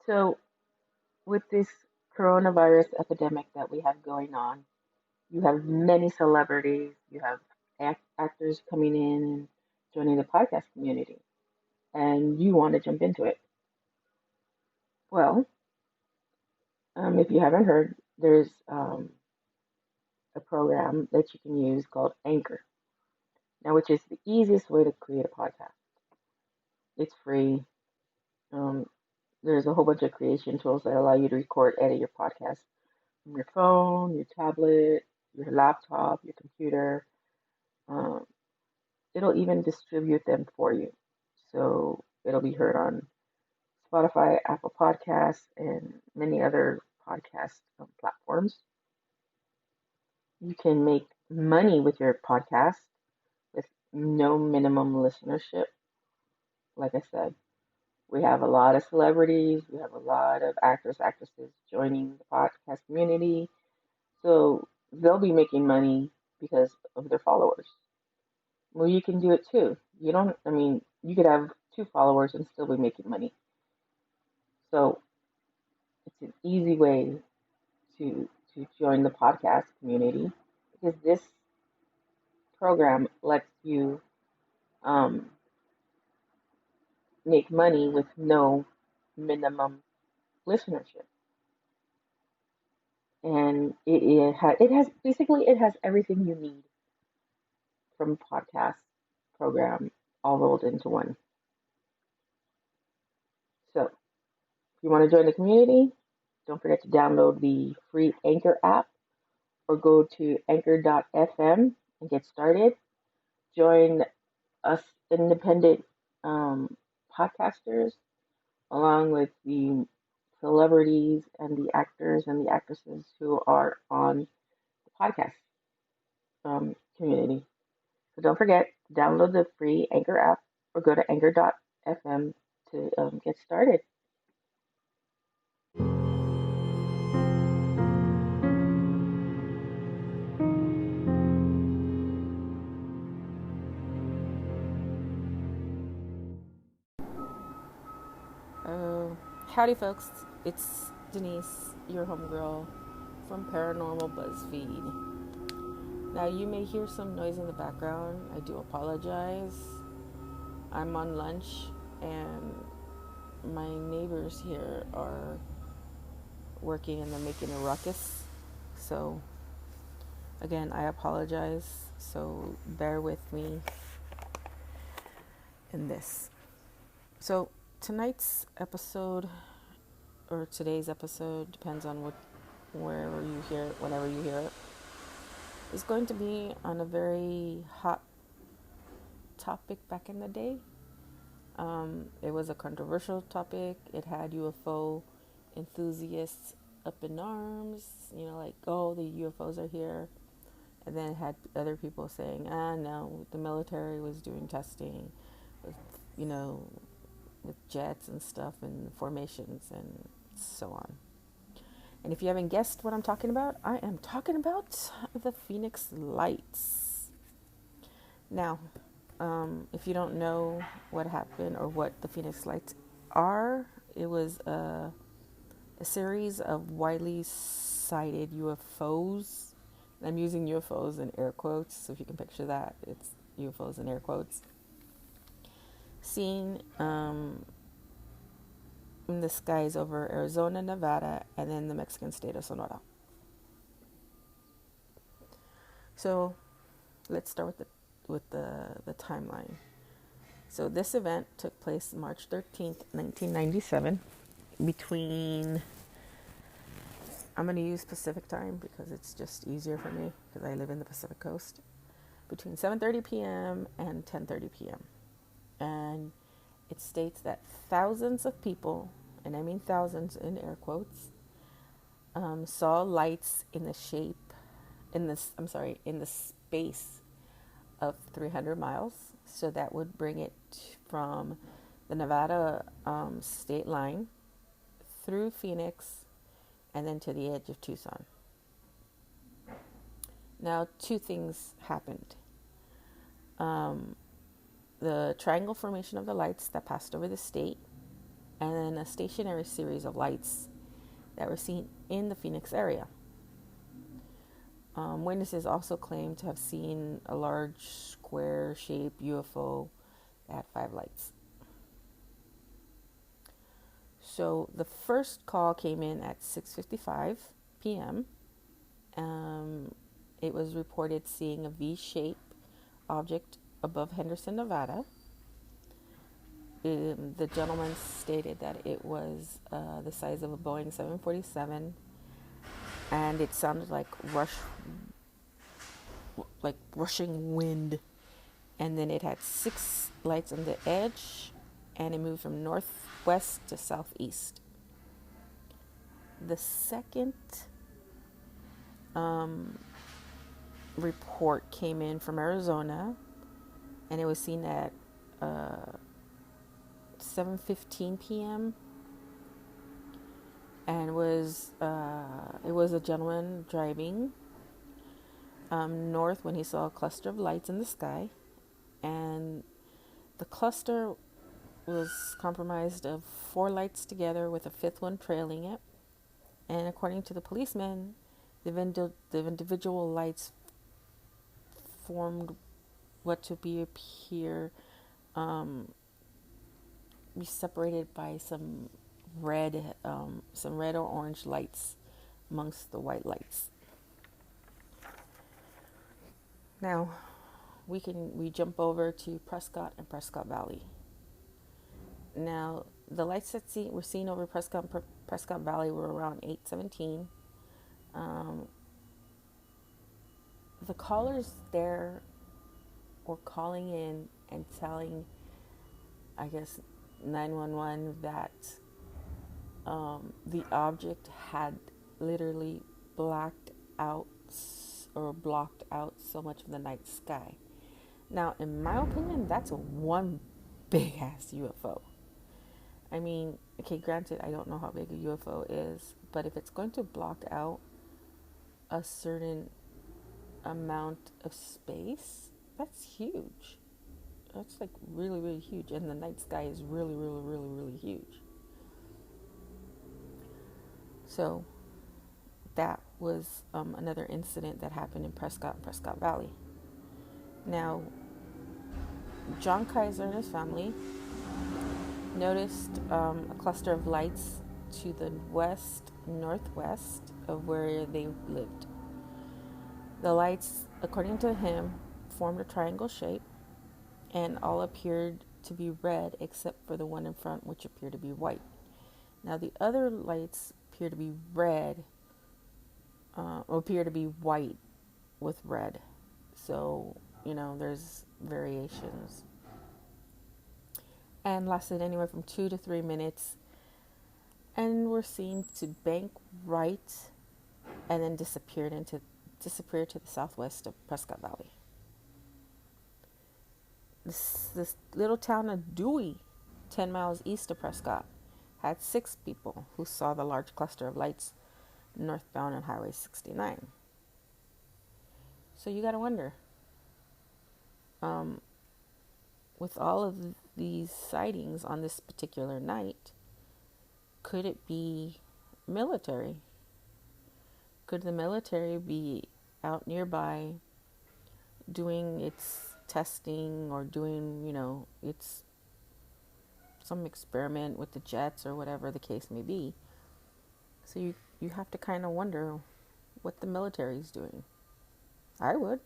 So, with this coronavirus epidemic that we have going on, you have many celebrities, you have actors coming in and joining the podcast community, and you want to jump into it. Well, if you haven't heard, there's a program that you can use called Anchor, now, which is the easiest way to create a podcast. It's free. Um, there's a whole bunch of creation tools that allow you to record, edit your podcast from your phone, your tablet, your laptop, your computer. Um, it'll even distribute them for you. So it'll be heard on Spotify, Apple Podcasts, and many other podcast platforms. You can make money with your podcast with no minimum listenership. Like I said, we have a lot of celebrities, we have a lot of actors, actresses joining the podcast community. So they'll be making money because of their followers. Well, you can do it too. You could have two followers and still be making money. So it's an easy way to join the podcast community because this program lets you um, make money with no minimum listenership. And it has everything you need from a podcast program all rolled into one. So if you want to join the community, don't forget to download the free Anchor app or go to anchor.fm and get started. Join us independent um, podcasters along with the celebrities and the actors and the actresses who are on the podcast community. So don't forget to download the free Anchor app or go to anchor.fm to get started. Uh, Howdy, folks. It's Denise, your homegirl from Paranormal BuzzFeed. Now, you may hear some noise in the background. I do apologize. I'm on lunch, and my neighbors here are working and they're making a ruckus. So, again, I apologize. So, bear with me in this. So, tonight's episode, or today's episode, depends on wherever you hear it, whenever you hear it, is going to be on a very hot topic back in the day. It was a controversial topic. It had UFO enthusiasts up in arms, like, oh, the UFOs are here. And then it had other people saying, no, the military was doing testing with, with jets and stuff and formations and so on. And if you haven't guessed what I'm talking about, I am talking about the Phoenix Lights. Now, if you don't know what happened or what the Phoenix Lights are, it was a series of widely sighted UFOs. I'm using UFOs in air quotes, so if you can picture that, it's UFOs in air quotes. Seen in the skies over Arizona, Nevada, and then the Mexican state of Sonora. So let's start with the timeline. So this event took place March 13th, 1997, between, I'm going to use Pacific time because it's just easier for me because I live in the Pacific Coast, between 7:30 p.m. and 10:30 p.m. And it states that thousands of people, and I mean thousands in air quotes, saw lights in the space of 300 miles. So that would bring it from the Nevada state line through Phoenix and then to the edge of Tucson. Now, two things happened. The triangle formation of the lights that passed over the state, and then a stationary series of lights that were seen in the Phoenix area. Witnesses also claimed to have seen a large square-shaped UFO that had 5 lights. So the first call came in at 6:55 p.m. It was reported seeing a V-shaped object above Henderson, Nevada. The gentleman stated that it was the size of a Boeing 747, and it sounded like rushing wind. And then it had 6 lights on the edge, and it moved from northwest to southeast. The second report came in from Arizona, and it was seen at 7:15 p.m. and it was a gentleman driving north when he saw a cluster of lights in the sky, and the cluster was comprised of 4 lights together with a fifth one trailing it. And according to the policeman, the individual lights formed what to appear be separated by some red or orange lights amongst the white lights. Now we jump over to Prescott and Prescott Valley. Now the lights that were seen over Prescott Valley were around 8:17. The callers there were calling in and telling, I guess, 911 that the object had literally blacked out or blocked out so much of the night sky. Now, in my opinion, that's one big ass UFO. I mean, okay, granted, I don't know how big a UFO is, but if it's going to block out a certain amount of space, that's huge. That's like really, really huge. And the night sky is really, really, really, really huge. So that was another incident that happened in Prescott Valley. Now, John Kaiser and his family noticed a cluster of lights to the northwest of where they lived. The lights, according to him, formed a triangle shape, and all appeared to be red except for the one in front, which appeared to be white. Now the other lights appear to be red, or appear to be white with red. So, there's variations. And lasted anywhere from 2 to 3 minutes, and were seen to bank right and then disappear to the southwest of Prescott Valley. This little town of Dewey, 10 miles east of Prescott, had 6 people who saw the large cluster of lights northbound on Highway 69. So you got to wonder, with all of these sightings on this particular night, could it be military? Could the military be out nearby doing its testing or doing, its some experiment with the jets or whatever the case may be? So you have to kind of wonder what the military is doing. I would.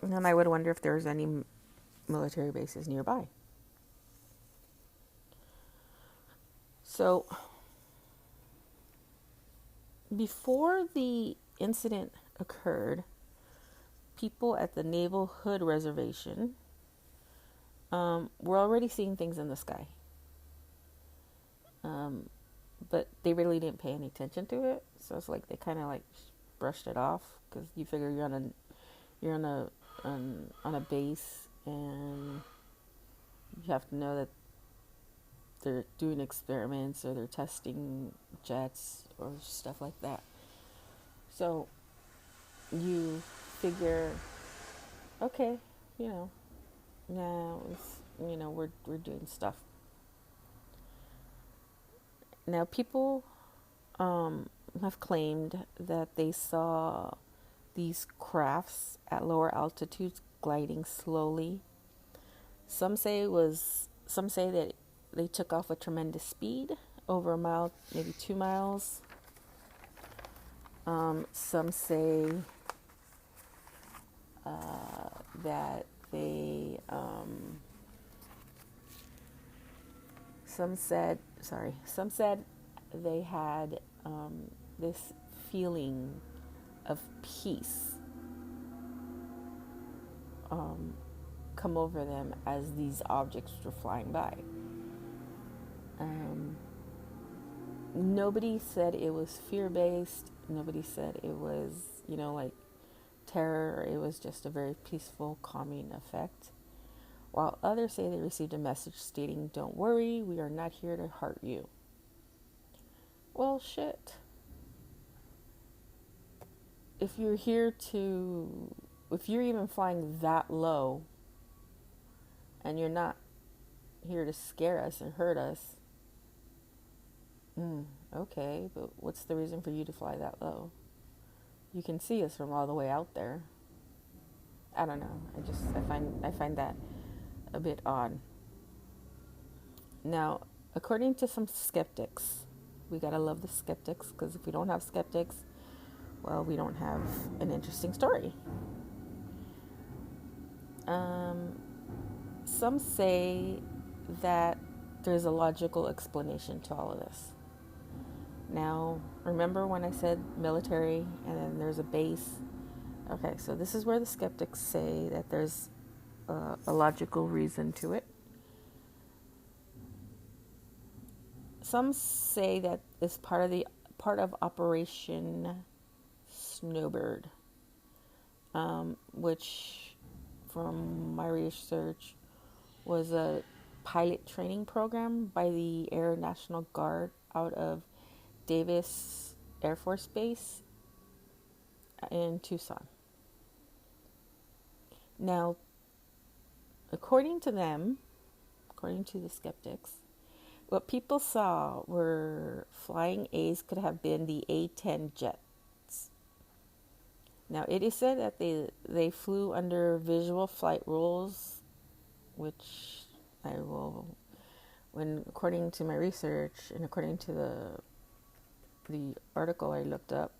And then I would wonder if there's any military bases nearby. So before the incident occurred, people at the Naval Hood Reservation were already seeing things in the sky. But they really didn't pay any attention to it. So it's like they kind of like brushed it off, because you figure you're on a base, and you have to know that they're doing experiments or they're testing jets or stuff like that. So you figure, okay, now it's, we're doing stuff. Now, people have claimed that they saw these crafts at lower altitudes gliding slowly. Some say that they took off with tremendous speed, over a mile, maybe 2 miles. Some say that they, some said they had this feeling of peace come over them as these objects were flying by. Um, Nobody said it was fear based. Nobody said it was, like terror. It was just a very peaceful, calming effect. While others say they received a message stating, "Don't worry, we are not here to hurt you." Well, shit. If you're here to, if you're even flying that low and you're not here to scare us and hurt us, okay, but what's the reason for you to fly that low? You can see us from all the way out there. I don't know. I find that a bit odd. Now, according to some skeptics, we gotta love the skeptics, because if we don't have skeptics, well, we don't have an interesting story. Um, some say that there's a logical explanation to all of this. Now, remember when I said military and then there's a base? Okay, so this is where the skeptics say that there's a logical reason to it. Some say that it's part of Operation Snowbird, which, from my research, was a pilot training program by the Air National Guard out of Davis Air Force Base in Tucson. Now, according to them, according to the skeptics, what people saw were flying A's could have been the A-10 jets. Now, it is said that they flew under visual flight rules, which I will, according to my research and according to the article I looked up,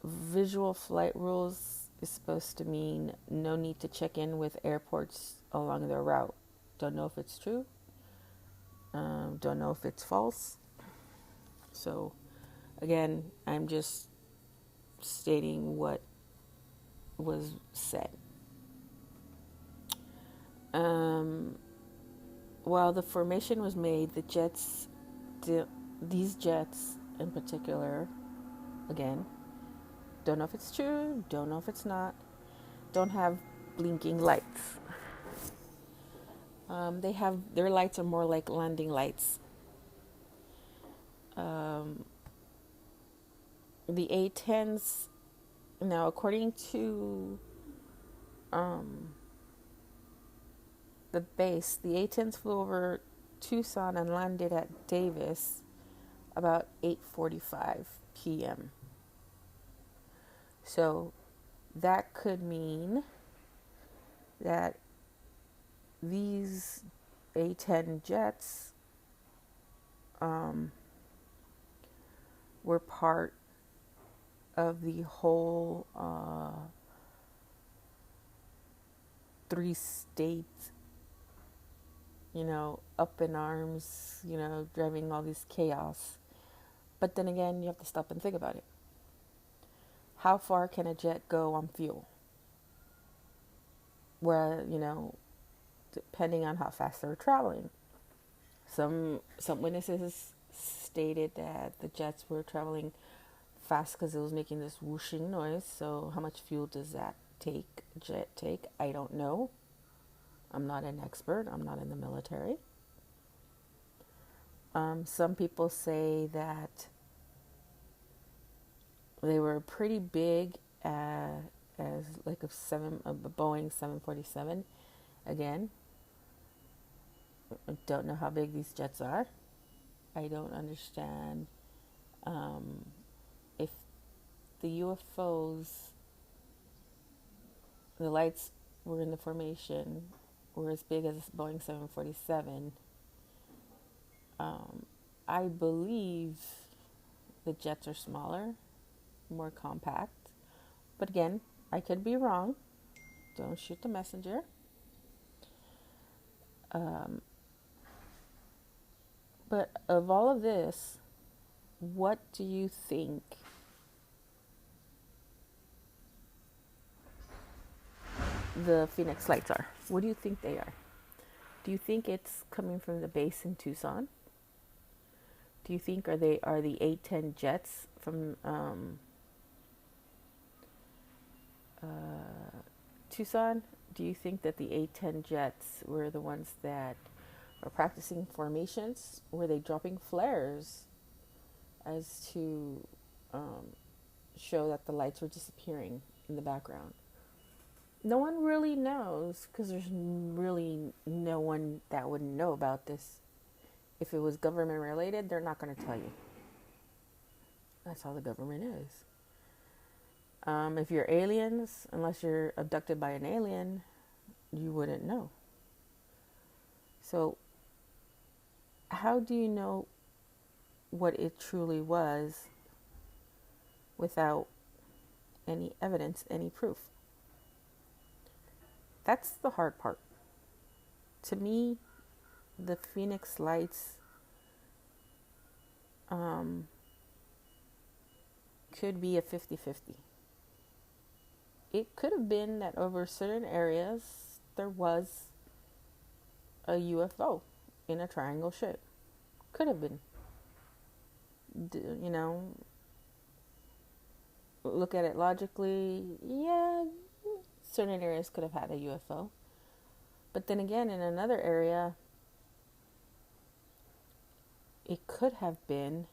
visual flight rules is supposed to mean no need to check in with airports along their route. Don't know if it's true. Don't know if it's false. So, again, I'm just stating what was said. While the formation was made, these jets in particular, again, don't know if it's true, don't know if it's not, don't have blinking lights. Their lights are more like landing lights. The A-10s, now according to the base, the A-10s flew over Tucson and landed at Davis about 8:45 p.m. So that could mean that these A-10 jets were part of the whole 3 states, up in arms, driving all this chaos. But then again, you have to stop and think about it. How far can a jet go on fuel? Where, depending on how fast they're traveling. Some witnesses stated that the jets were traveling fast because it was making this whooshing noise. So how much fuel does that jet take? I don't know. I'm not an expert. I'm not in the military. Some people say that they were pretty big, as like a Boeing 747. Again, I don't know how big these jets are. I don't understand um, if the UFOs, the lights were in the formation, were as big as Boeing 747. Um, I believe the jets are smaller, more compact. But again, I could be wrong. Don't shoot the messenger. Um, but of all of this, what do you think the Phoenix lights are? What do you think they are? Do you think it's coming from the base in Tucson? Do you think are the A-10 jets from Tucson? Do you think that the A-10 jets were the ones that are practicing formations? Were they dropping flares as to show that the lights were disappearing in the background? No one really knows because there's really no one that would know about this. If it was government related, they're not going to tell you. That's how the government is. If you're aliens, unless you're abducted by an alien, you wouldn't know. So, how do you know what it truly was without any evidence, any proof? That's the hard part. To me, the Phoenix lights could be a 50-50. It could have been that over certain areas there was a UFO in a triangle shape. Could have been. You know, look at it logically. Yeah, certain areas could have had a UFO. But then again, in another area, it could have been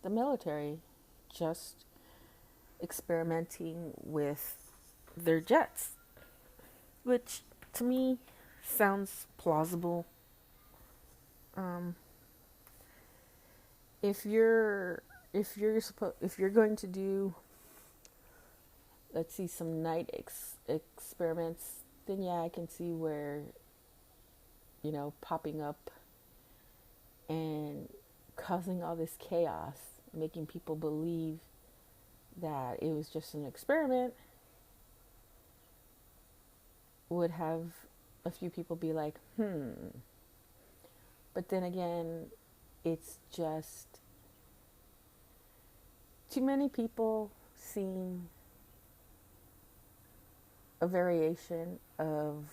the military just experimenting with their jets, which to me sounds plausible. If you're if you're going to do, let's see, some night experiments, then yeah, I can see where, popping up and causing all this chaos, making people believe that it was just an experiment, would have a few people be like, But then again, it's just too many people seeing a variation of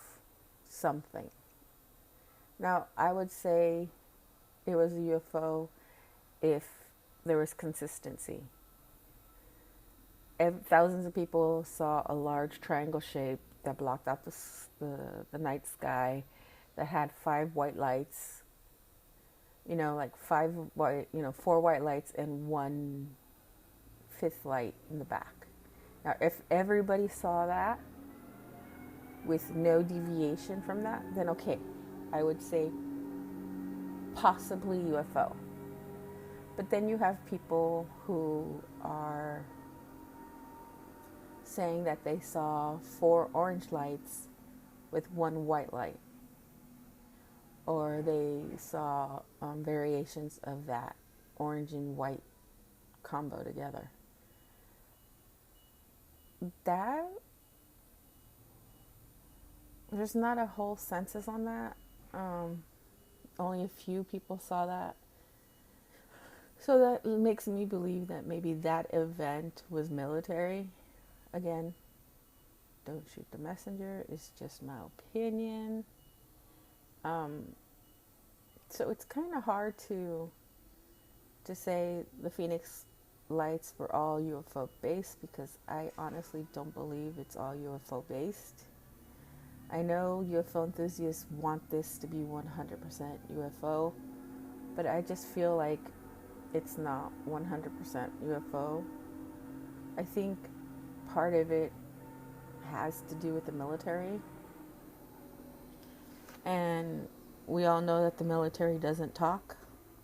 something. Now, I would say it was a UFO if there was consistency. Thousands of people saw a large triangle shape that blocked out the night sky, that had 5 white lights, like 4 white lights and 1/5 light in the back. Now, if everybody saw that with no deviation from that, then okay, I would say possibly UFO. But then you have people who are saying that they saw 4 orange lights with 1 white light, or they saw variations of that orange and white combo together. That, there's not a whole census on that. Only a few people saw that. So that makes me believe that maybe that event was military. Again, don't shoot the messenger. It's just my opinion. So it's kind of hard to say the Phoenix lights were all UFO based, because I honestly don't believe it's all UFO based. I know UFO enthusiasts want this to be 100% UFO, but I just feel like it's not 100% UFO. I think part of it has to do with the military. And we all know that the military doesn't talk.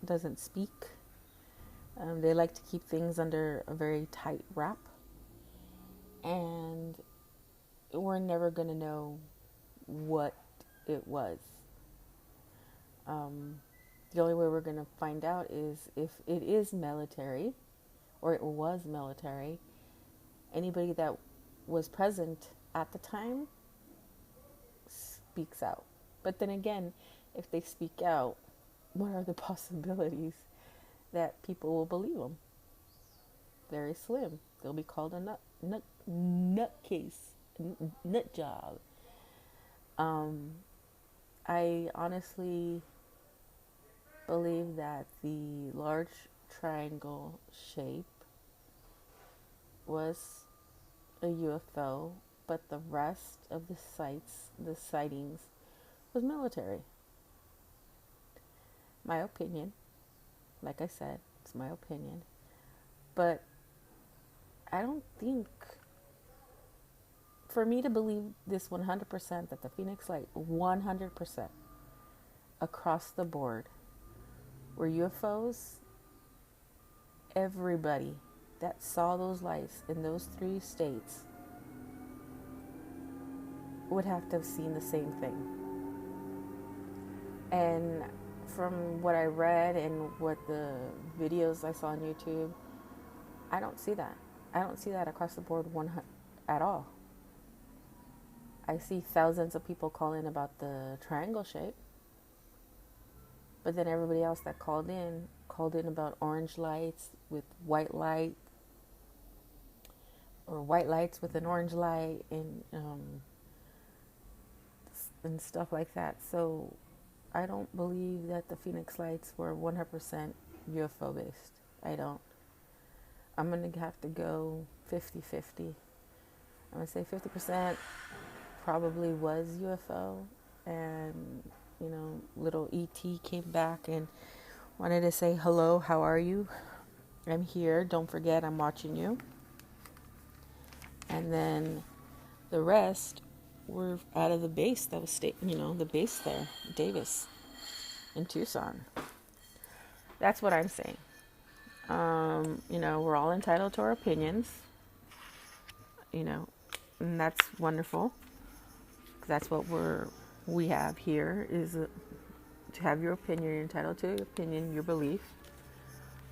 doesn't speak. They like to keep things under a very tight wrap, and we're never going to know what it was. Um, the only way we're going to find out is if it is military, or it was military. Anybody that was present at the time speaks out. But then again, if they speak out, what are the possibilities that people will believe them? Very slim. They'll be called a nutcase, nut job. I honestly believe that the large triangle shape was a UFO, but the rest of the sightings, was military. My opinion, like I said, it's my opinion. But I don't think, for me to believe this 100%, that the Phoenix Light 100% across the board were UFOs, everybody that saw those lights in those 3 states would have to have seen the same thing. And from what I read and what the videos I saw on YouTube, I don't see that. I don't see that across the board at all. I see thousands of people calling about the triangle shape, but then everybody else that called in about orange lights with white light, or white lights with an orange light, and stuff like that. So I don't believe that the Phoenix Lights were 100% UFO based. I don't. I'm going to have to go 50-50. I'm going to say 50% probably was UFO, and, little ET came back and wanted to say, hello, how are you? I'm here. Don't forget, I'm watching you. And then the rest were out of the base that was the base there, Davis, in Tucson. That's what I'm saying. We're all entitled to our opinions, and that's wonderful. That's what we have here, is to have your opinion. You're entitled to your opinion, your belief.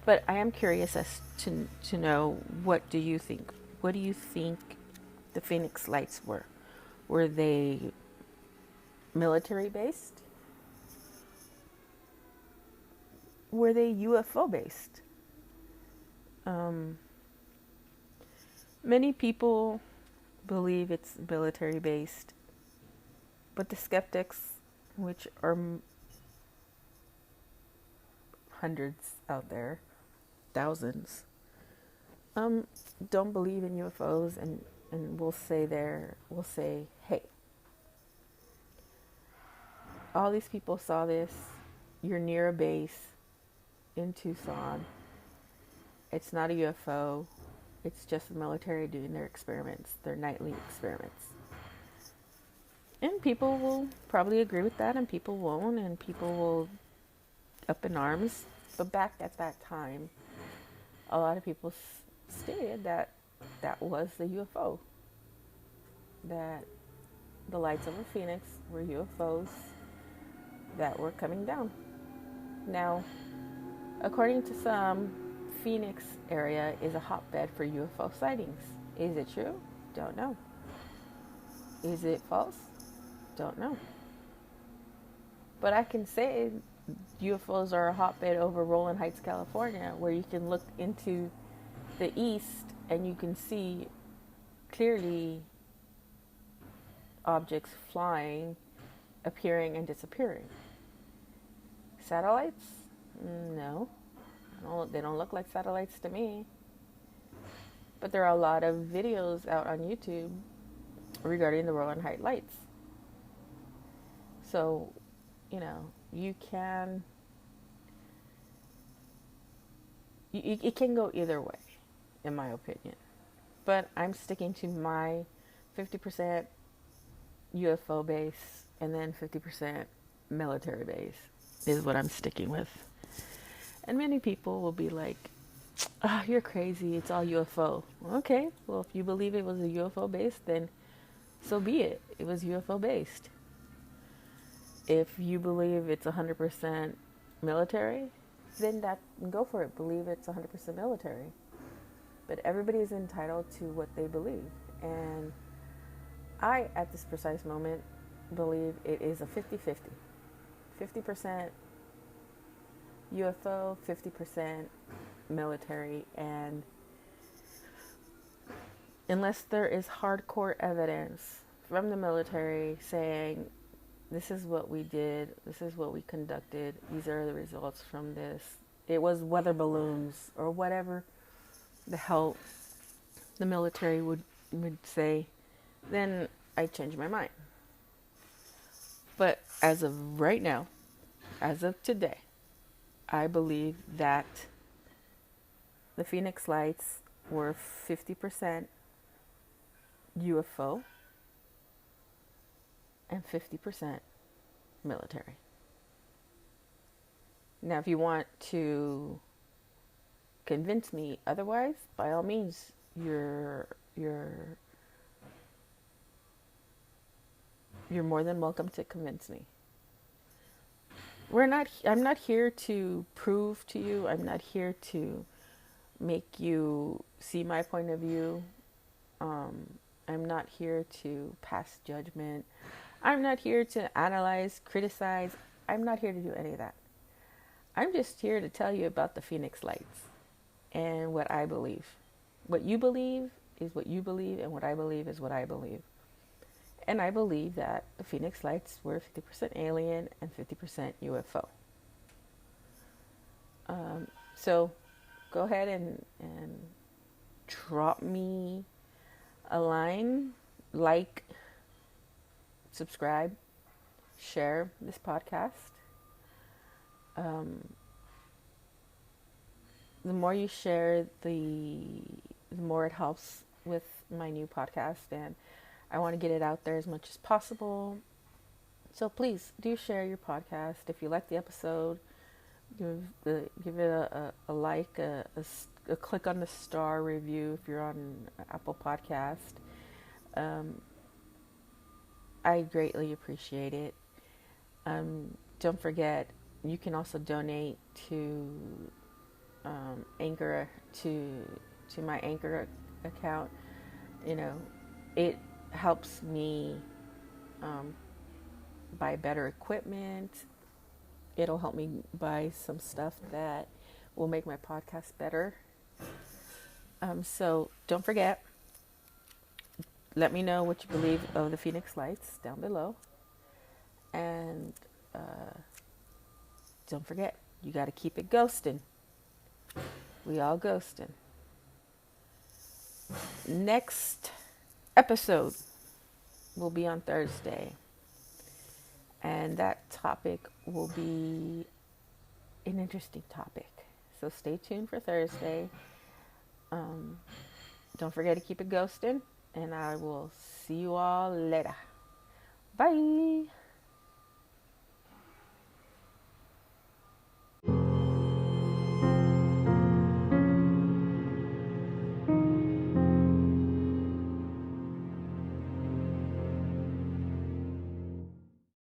But I am curious as to know, what do you think? What do you think the Phoenix Lights were? Were they military based? Were they UFO based? Many people believe it's military based, but the skeptics, which are hundreds out there, thousands, don't believe in UFOs, and will say, hey, all these people saw this. You're near a base in Tucson. It's not a UFO. It's just the military doing their experiments, their nightly experiments. And people will probably agree with that, and people won't, and people will up in arms. But back at that time, a lot of people stated that was the UFO. That the lights of a phoenix were UFOs that were coming down. Now, according to some, Phoenix area is a hotbed for UFO sightings. Is it true? Don't know. Is it false? Don't know. But I can say UFOs are a hotbed over Rolling Heights, California, where you can look into the east and you can see clearly objects flying, appearing and disappearing. Satellites? No. They don't look like satellites to me. But there are a lot of videos out on YouTube regarding the Rolling Heights lights. So, you can... It can go either way, in my opinion. But I'm sticking to my 50% UFO base and then 50% military base is what I'm sticking with. And many people will be like, oh, you're crazy. It's all UFO. Okay, well, if you believe it was a UFO based, then so be it. It was UFO based. If you believe it's 100% military, then that go for it. Believe it's 100% military. But everybody is entitled to what they believe. And I, at this precise moment, believe it is a 50-50. 50% UFO, 50% military. And unless there is hardcore evidence from the military saying, this is what we did, this is what we conducted, these are the results from this, it was weather balloons or whatever the hell the military would say, then I change my mind. But as of right now, as of today, I believe that the Phoenix Lights were 50% UFO and 50% military. Now, if you want to convince me otherwise, by all means, you're more than welcome to convince me. I'm not here to prove to you. I'm not here to make you see my point of view. I'm not here to pass judgment. I'm not here to analyze, criticize. I'm not here to do any of that. I'm just here to tell you about the Phoenix Lights and what I believe. What you believe is what you believe, and what I believe is what I believe. And I believe that the Phoenix Lights were 50% alien and 50% UFO. So go ahead and drop me a line, like, subscribe, share this podcast. The more you share, the more it helps with my new podcast, and I want to get it out there as much as possible. So please do share your podcast. If you like the episode, give it a like, a click on the star review if you're on Apple Podcast. I greatly appreciate it. Don't forget, you can also donate to Anchor, to my Anchor account. You know, it helps me buy better equipment. It'll help me buy some stuff that will make my podcast better. So don't forget, let me know what you believe of the Phoenix Lights down below. And don't forget, you got to keep it ghosting. We all ghosting. Next episode will be on Thursday. And that topic will be an interesting topic. So stay tuned for Thursday. Don't forget to keep it ghosting. And I will see you all later. Bye.